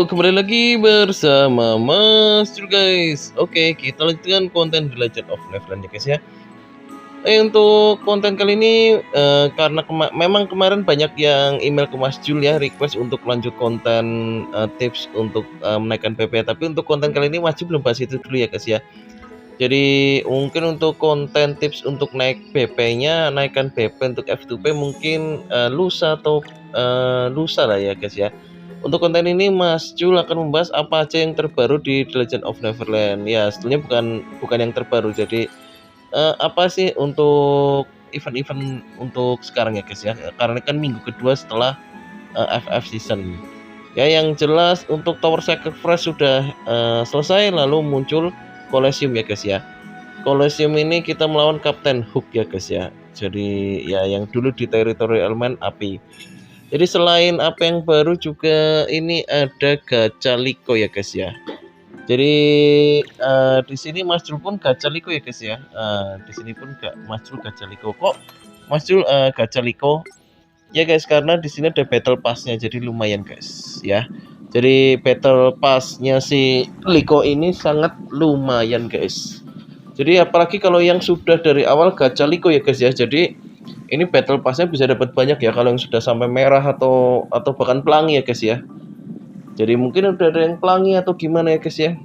kembali lagi bersama Mas Jul guys. Oke, kita lanjutkan konten The Legend of Neverland ya guys ya. Untuk konten kali ini karena memang kemarin banyak yang email ke Mas Jul ya, request untuk lanjut konten tips untuk menaikkan PP. Tapi untuk konten kali ini Mas Jul belum bahas itu dulu ya guys ya. Jadi mungkin untuk konten tips untuk naik PP-nya, naikkan PP untuk F2P mungkin lusa atau lusa lah ya guys ya. Untuk konten ini Mas Jul akan membahas apa aja yang terbaru di The Legend of Neverland. Ya, sebenarnya bukan yang terbaru. Jadi apa sih untuk event-event untuk sekarang ya guys ya. Karena kan minggu kedua setelah FF season. Ya, yang jelas untuk Tower Sacrifice sudah selesai, lalu muncul Colosseum ya guys ya. Colosseum ini kita melawan Captain Hook ya guys ya. Jadi ya yang dulu di teritori elemen api. Jadi selain apa yang baru juga ini ada gacha Liko ya guys ya. Jadi di sini Mas Jul pun gacha Liko ya guys ya. Di sini pun Mas Jul gacha Liko. Kok Mas Jul gacha Liko? Ya guys, karena di sini ada battle pass-nya, jadi lumayan guys ya. Jadi battle pass-nya si Liko ini sangat lumayan guys. Jadi apalagi kalau yang sudah dari awal gacha Liko ya guys ya. Jadi ini battle pass-nya bisa dapat banyak ya kalau yang sudah sampai merah atau bahkan pelangi ya guys ya. Jadi mungkin udah ada yang pelangi atau gimana ya guys ya.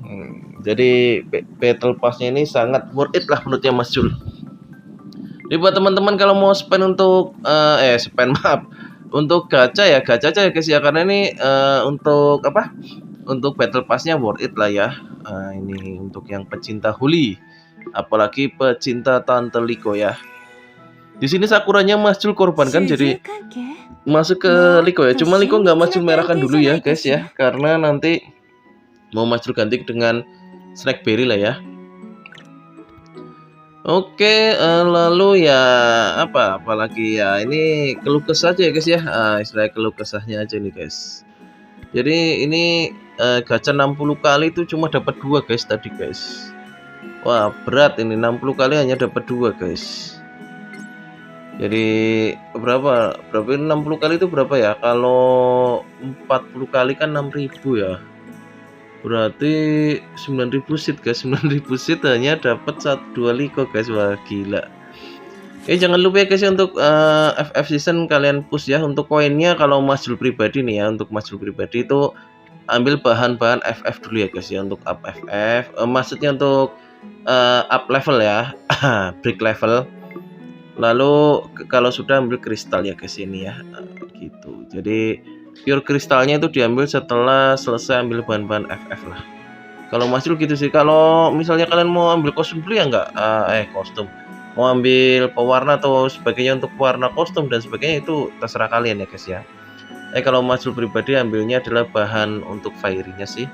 Jadi battle pass-nya ini sangat worth it lah menurutnya Mas Jul. Jadi buat teman-teman kalau mau spend untuk spend maaf untuk gacha ya gacha aja ya guys ya, karena ini untuk apa? Untuk battle pass-nya worth it lah ya. Ini untuk yang pecinta Huli, apalagi pecinta Tante Liko ya. Di sini Sakuranya Mas Jul korbankan jadi masuk ke Liko ya. Cuma Liko nggak Mas Jul merahkan dulu ya guys ya, karena nanti mau Mas Jul ganti dengan Snackberry lah ya. Oke, lalu ya apalagi ya ini keluh kesah aja ya guys ya. Istilah keluh kesahnya aja nih guys. Jadi ini gacha 60 kali itu cuma dapat 2 guys tadi guys. Wah, berat ini 60 kali hanya dapat 2 guys. Jadi berapa ini 60 kali itu berapa ya? Kalau 40 kali kan 6.000 ya. Berarti 9.000 seed guys. 9.000 seed hanya dapat 2 Liko guys. Wah, gila. Jangan lupa ya guys ya, untuk FF season kalian push ya. Untuk koinnya kalau Mas Jul pribadi nih ya, untuk Mas Jul pribadi itu ambil bahan-bahan FF dulu ya guys ya, untuk up FF. Maksudnya untuk up level ya. Break level. Lalu kalau sudah ambil kristal ya guys ini ya. Gitu. Jadi pure kristalnya itu diambil setelah selesai ambil bahan-bahan FF lah. Kalau Mas Jul gitu sih. Kalau misalnya kalian mau ambil kostum dulu ya enggak? Kostum. Mau ambil pewarna atau sebagainya untuk warna kostum dan sebagainya itu terserah kalian ya guys ya. Kalau Mas Jul pribadi ambilnya adalah bahan untuk fairy-nya sih.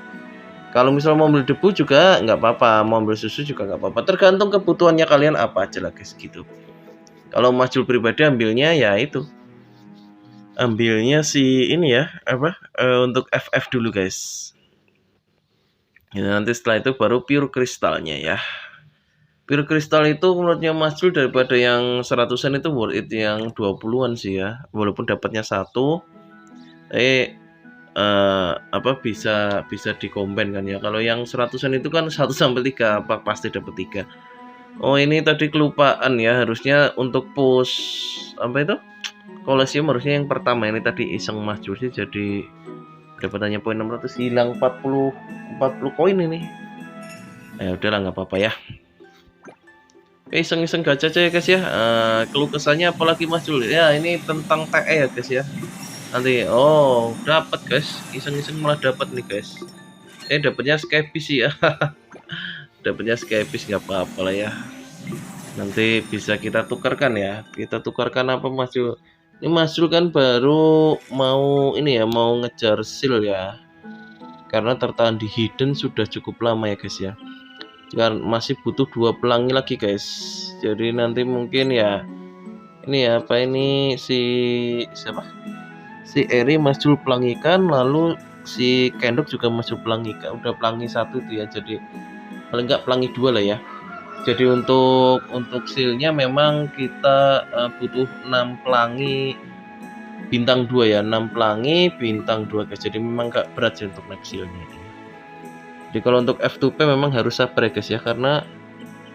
Kalau misalnya mau ambil debu juga nggak apa-apa, mau ambil susu juga nggak apa-apa. Tergantung kebutuhannya kalian apa aja lah guys gitu. Kalau Mas Jul pribadi ambilnya ya itu. Ambilnya si ini ya, untuk FF dulu guys. Ya, nanti setelah itu baru pure kristalnya ya. Pure kristal itu menurutnya Mas Jul daripada yang 100-an itu worth it yang 20-an sih ya. Walaupun dapatnya 1 bisa dikomben kan ya. Kalau yang 100-an itu kan 1 sampai 3 pasti dapat 3. Oh, ini tadi kelupaan ya, harusnya untuk push itu Colosseum harusnya yang pertama, ini tadi iseng Mas Jul sih, jadi dapatannya poin 600 hilang 40 koin ini. Udahlah nggak apa-apa ya. Iseng-iseng gacha aja ya guys ya. Keluh kesahnya apalagi Mas Jul ya, ini tentang TE ya guys ya. Nanti dapat guys, iseng-iseng malah dapat nih guys. Dapatnya Skypiece sih ya. Dapatnya Skypiece nggak apa-apa lah ya. Nanti bisa kita tukarkan ya. Kita tukarkan apa Mas Jul? Ini Mas Jul kan baru mau ini ya, mau ngejar seal ya. Karena tertahan di hidden sudah cukup lama ya guys ya. Kan masih butuh 2 pelangi lagi guys. Jadi nanti mungkin ya ini ya ini si siapa? Si Eri Mas Jul pelangikan, lalu si Kendok juga Mas Jul pelangikan. Udah pelangi 1 itu ya. Jadi paling enggak pelangi 2 lah ya. Jadi untuk sealnya memang kita butuh 6 pelangi bintang 2 ya, 6 pelangi bintang 2 guys. Jadi memang gak berat sih untuk naik silnya. Jadi kalau untuk F2P memang harus sabar ya guys ya, karena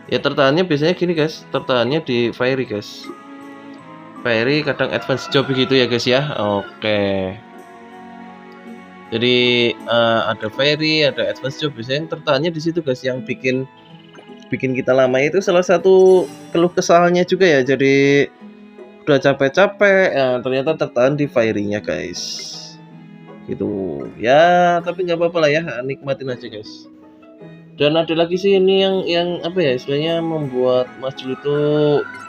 ya tertahannya biasanya gini guys, tertahannya di fiery guys. Fiery kadang advance job gitu ya guys ya. Oke. Jadi ada fiery, ada advance job, biasanya yang tertahannya di situ guys, yang bikin kita lama itu salah satu keluh kesahnya juga ya. Jadi udah capek-capek, ternyata tertahan di fiery-nya guys. Gitu. Ya, tapi nggak apa-apa lah ya, nikmatin aja guys. Dan ada lagi sih ini yang apa ya, istilahnya membuat Mas Jul itu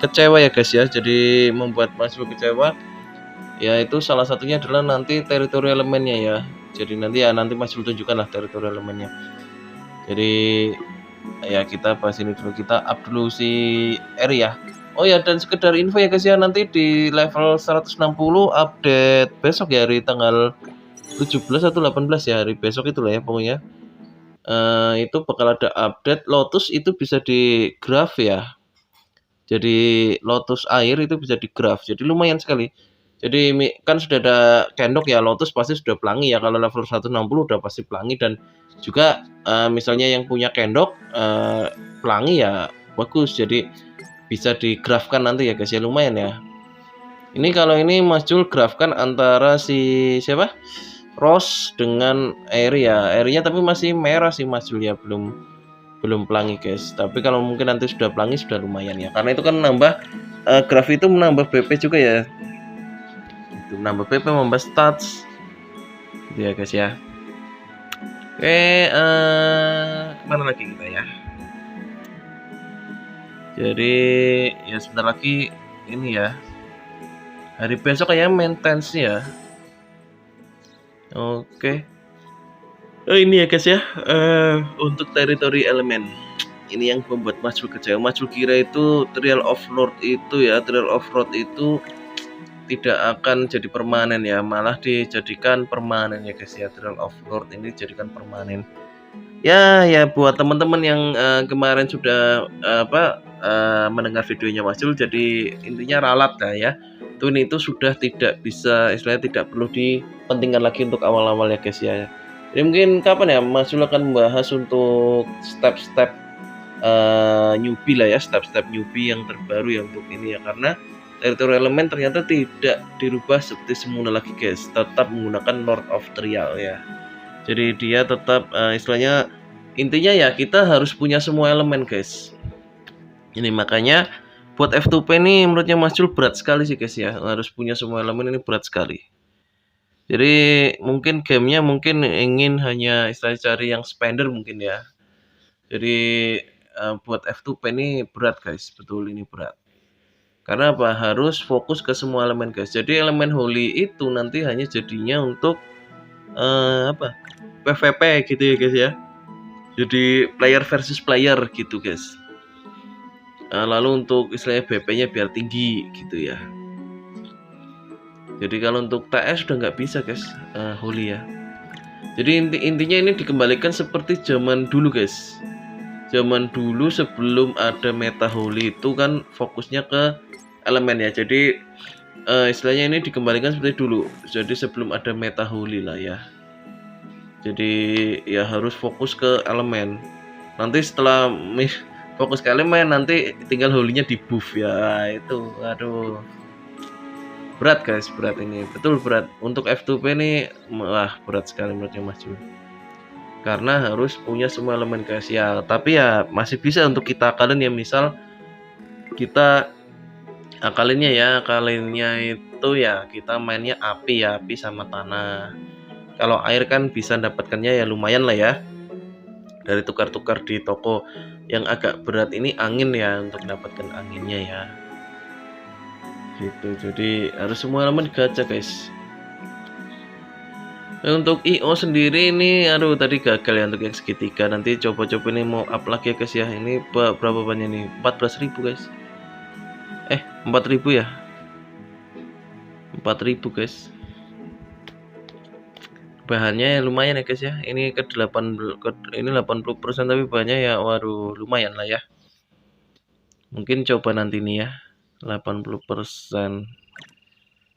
kecewa ya guys ya. Jadi membuat Mas Jul kecewa, ya itu salah satunya adalah nanti teritori elemennya ya. Jadi nanti Mas Jul tunjukkan lah teritori elemennya. Jadi ya kita bahas ini dulu, kita up dulu si R ya. Oh ya, dan sekedar info ya guys ya, nanti di level 160 update besok ya, hari tanggal 17 atau 18 ya, hari besok itulah ya pokoknya. Itu bakal ada update Lotus, itu bisa di graph ya. Jadi Lotus air itu bisa di graph. Jadi lumayan sekali. Jadi kan sudah ada kendok ya, Lotus pasti sudah pelangi ya. Kalau level 160 udah pasti pelangi, dan juga misalnya yang punya kendok pelangi ya bagus. Jadi bisa di graph kan nanti ya guys ya, lumayan ya. Ini kalau ini Mas Jul graph kan antara si siapa? Rose dengan Aeria. Aeria tapi masih merah sih Mas Jul ya, belum pelangi guys. Tapi kalau mungkin nanti sudah pelangi sudah lumayan ya. Karena itu kan nambah graph itu menambah BP juga ya. Itu menambah BP, menambah stats. Gitu ya guys ya. Oke, kemana lagi kita ya? Jadi ya sebentar lagi ini ya. Hari besok kayak maintenance ya. Oke. Oh ini ya guys ya, untuk teritori elemen ini yang membuat Mas Jul kecewa. Mas Jul kira itu Trial of Road itu tidak akan jadi permanen ya, malah dijadikan permanen ya guys ya. Trial of Road ini dijadikan permanen. Ya buat teman-teman yang kemarin sudah mendengar videonya Mas Jul, jadi intinya ralat lah ya. Twin itu sudah tidak bisa, istilahnya tidak perlu dipentingkan lagi untuk awal-awal ya guys ya. Jadi mungkin kapan ya Mas Jul akan membahas untuk step-step newbie lah ya, step-step newbie yang terbaru ya untuk ini ya, karena teritori elemen ternyata tidak dirubah seperti semula lagi guys, tetap menggunakan Lord of Trial ya. Jadi dia tetap istilahnya intinya ya kita harus punya semua elemen guys. Ini makanya buat F2P ini menurutnya Mas Jul berat sekali sih guys ya, harus punya semua elemen, ini berat sekali. Jadi mungkin gamenya mungkin ingin hanya istilahnya cari yang spender mungkin ya. Jadi buat F2P ini berat guys, betul ini berat. Karena apa? Harus fokus ke semua elemen guys. Jadi elemen holy itu nanti hanya jadinya untuk PVP gitu ya guys ya. Jadi player versus player gitu guys. Lalu untuk istilahnya BP-nya biar tinggi gitu ya. Jadi kalau untuk TS udah nggak bisa guys, holy ya. Jadi intinya ini dikembalikan seperti zaman dulu guys. Zaman dulu sebelum ada meta holy itu kan fokusnya ke elemen ya. Jadi istilahnya ini dikembalikan seperti dulu. Jadi sebelum ada meta holy lah ya. Jadi ya harus fokus ke elemen. Nanti setelah fokus ke elemen nanti tinggal holy-nya di buff ya. Itu aduh. Berat guys, berat ini. Betul berat. Untuk F2P ini wah berat sekali menurutnya Mas Jul. Karena harus punya semua elemen guys ya. Tapi ya masih bisa untuk kita akalin ya, misal kita akalinnya itu ya kita mainnya api ya, api sama tanah. Kalau air kan bisa dapatkannya ya lumayan lah ya, dari tukar-tukar di toko. Yang agak berat ini angin ya, untuk dapatkan anginnya ya gitu. Jadi harus semua elemen gacha guys. Untuk IO sendiri ini aduh tadi gagal ya untuk yang segitiga. Nanti coba-coba ini mau up lagi ya guys ya. Ini berapa banyak nih? 14.000 guys. 4.000 ya, 4.000 guys. Bahannya lumayan ya guys ya. Ini ini 80% tapi bahannya ya waduh lumayan lah ya. Mungkin coba nanti nih ya 80%.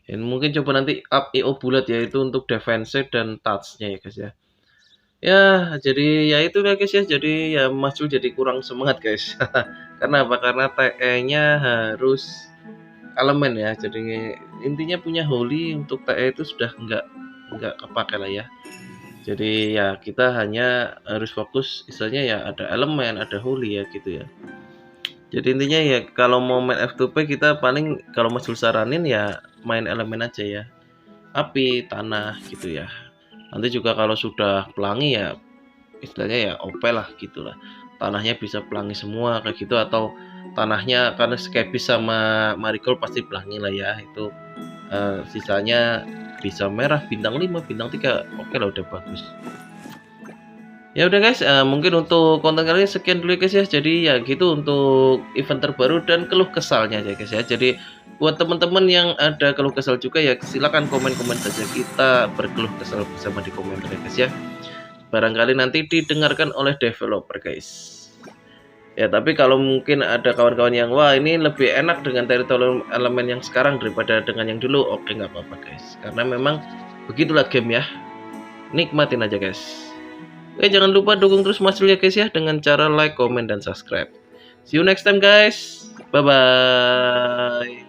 Dan mungkin coba nanti up EO bulat ya itu untuk defense dan touch-nya ya guys ya. Ya, jadi ya itu ya guys ya. Jadi ya Mas Jul jadi kurang semangat guys. Karena apa? Karena TE-nya harus elemen ya. Jadi intinya punya Holy untuk TE itu sudah nggak kepake lah ya. Jadi ya kita hanya harus fokus istilahnya ya ada elemen, ada Holy ya gitu ya. Jadi intinya ya kalau mau main F2P kita paling kalau Mas Jul saranin ya main elemen aja ya. Api, tanah gitu ya. Nanti juga kalau sudah pelangi ya istilahnya ya OP lah gitulah. Tanahnya bisa pelangi semua kayak gitu atau tanahnya karena skepis sama Marigold pasti pelangi lah ya. Itu sisanya bisa merah bintang 5, bintang 3. Oke lah udah bagus. Ya udah guys, mungkin untuk konten kali ini sekian dulu ya guys ya. Jadi ya gitu untuk event terbaru dan keluh kesalnya ya guys ya. Jadi buat teman-teman yang ada keluh kesal juga ya silakan komen-komen saja, kita berkeluh kesal bersama di komentar ya guys ya. Barangkali nanti didengarkan oleh developer guys. Ya tapi kalau mungkin ada kawan-kawan yang wah ini lebih enak dengan teritorial elemen yang sekarang daripada dengan yang dulu, oke nggak apa-apa guys. Karena memang begitulah game ya. Nikmatin aja guys. Oke, jangan lupa dukung terus Mas Jul ya guys ya dengan cara like, comment, dan subscribe. See you next time guys. Bye bye.